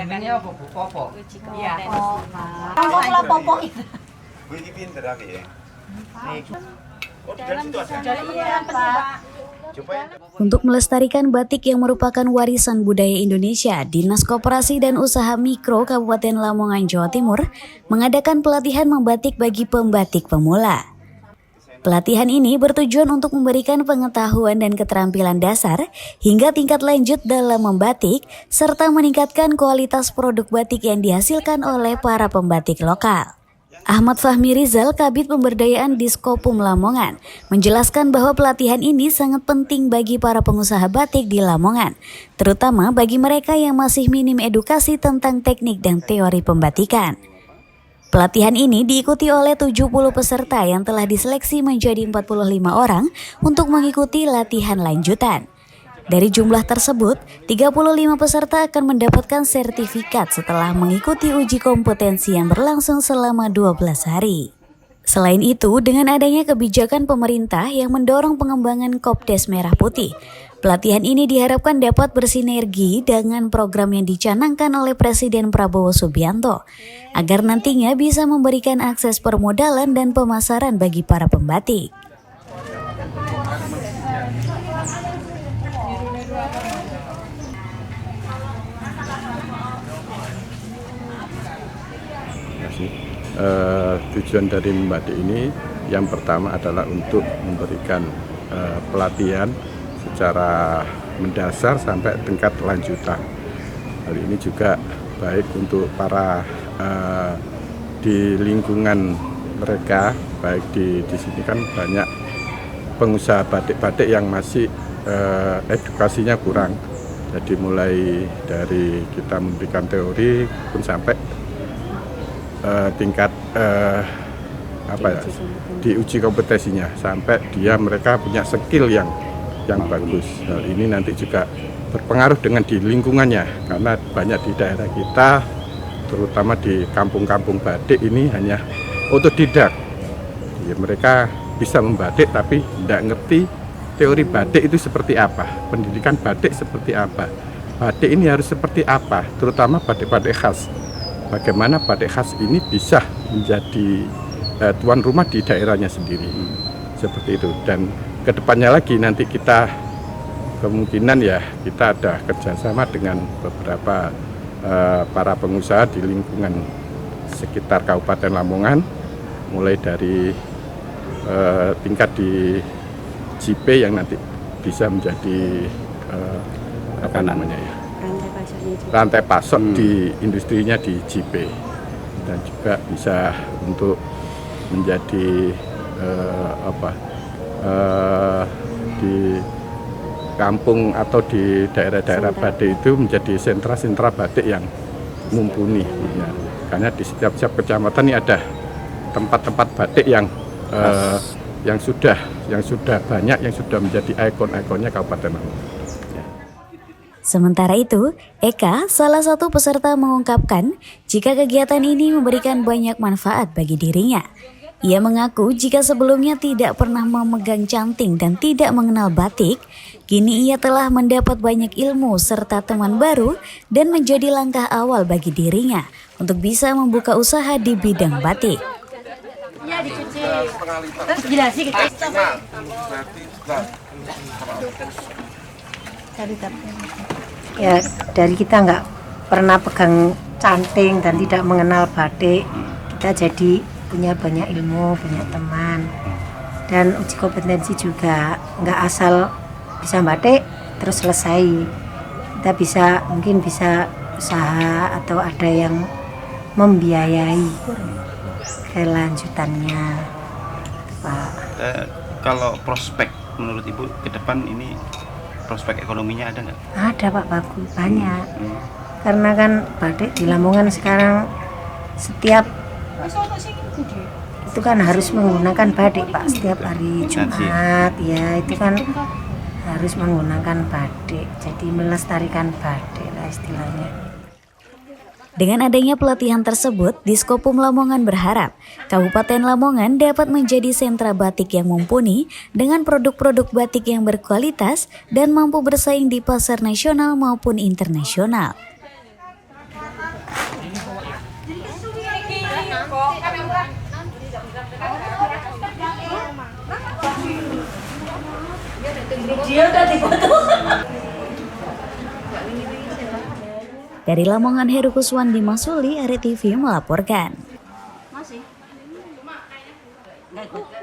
Jenenge apa Bu? Popo. Iya. Lah popok itu. Bu iki pinter aku ya. Oh, di Dalam situ ada. iya, Pak. Coba ya. Untuk melestarikan batik yang merupakan warisan budaya Indonesia, Dinas Koperasi dan Usaha Mikro Kabupaten Lamongan, Jawa Timur mengadakan pelatihan membatik bagi pembatik pemula. Pelatihan ini bertujuan untuk memberikan pengetahuan dan keterampilan dasar hingga tingkat lanjut dalam membatik, serta meningkatkan kualitas produk batik yang dihasilkan oleh para pembatik lokal. Ahmad Fahmi Rizal, Kabid Pemberdayaan Diskopum Lamongan, menjelaskan bahwa pelatihan ini sangat penting bagi para pengusaha batik di Lamongan, terutama bagi mereka yang masih minim edukasi tentang teknik dan teori pembatikan. Pelatihan ini diikuti oleh 70 peserta yang telah diseleksi menjadi 45 orang untuk mengikuti latihan lanjutan. Dari jumlah tersebut, 35 peserta akan mendapatkan sertifikat setelah mengikuti uji kompetensi yang berlangsung selama 12 hari. Selain itu, dengan adanya kebijakan pemerintah yang mendorong pengembangan Kopdes Merah Putih, pelatihan ini diharapkan dapat bersinergi dengan program yang dicanangkan oleh Presiden Prabowo Subianto, agar nantinya bisa memberikan akses permodalan dan pemasaran bagi para pembatik. Tujuan dari membatik ini yang pertama adalah untuk memberikan pelatihan secara mendasar sampai tingkat lanjutan. Hal ini juga baik untuk para di lingkungan mereka, baik di sini kan banyak pengusaha batik-batik yang masih edukasinya kurang. Jadi mulai dari kita memberikan teori pun sampai tingkat diuji kompetensinya sampai mereka punya skill yang bagus. Hal ini nanti juga berpengaruh dengan di lingkungannya, karena banyak di daerah kita, terutama di kampung-kampung batik ini hanya otodidak. Ya, mereka bisa membatik tapi tidak ngerti teori batik itu seperti apa, pendidikan batik seperti apa, batik ini harus seperti apa, terutama batik-batik khas. Bagaimana batik khas ini bisa menjadi tuan rumah di daerahnya sendiri, seperti itu. Dan kedepannya lagi nanti kita kemungkinan ya kita ada kerjasama dengan beberapa para pengusaha di lingkungan sekitar Kabupaten Lamongan, mulai dari tingkat di JP yang nanti bisa menjadi apa namanya ya, rantai pasok di industrinya di JP, dan juga bisa untuk menjadi di kampung atau di daerah-daerah batik itu menjadi sentra-sentra batik yang mumpuni ya. Karena di setiap kecamatan ini ada tempat-tempat batik yang sudah banyak, yang sudah menjadi ikon-ikonnya Kabupaten Lamongan. Sementara itu, Eka, salah satu peserta, mengungkapkan jika kegiatan ini memberikan banyak manfaat bagi dirinya. Ia mengaku jika sebelumnya tidak pernah memegang canting dan tidak mengenal batik, kini ia telah mendapat banyak ilmu serta teman baru dan menjadi langkah awal bagi dirinya untuk bisa membuka usaha di bidang batik. Iya, dicuci. Terus jelasin gitu. Ya, dari kita nggak pernah pegang canting dan tidak mengenal batik, kita jadi punya banyak ilmu, banyak teman. Dan uji kompetensi juga nggak asal bisa batik terus selesai. Kita mungkin bisa usaha atau ada yang membiayai kelanjutannya, Pak. Kalau prospek menurut Ibu ke depan ini, prospek ekonominya ada nggak? Ada Pak, bagus, banyak. Karena kan batik di Lamongan sekarang setiap itu kan harus menggunakan batik Pak, setiap hari Jumat ya, itu kan harus menggunakan batik, jadi melestarikan batik lah istilahnya. Dengan adanya pelatihan tersebut, Diskopum Lamongan berharap Kabupaten Lamongan dapat menjadi sentra batik yang mumpuni dengan produk-produk batik yang berkualitas dan mampu bersaing di pasar nasional maupun internasional. Dari Lamongan, Heru Kuswandi Masuli, RTV melaporkan. Masih. Nggak ikut.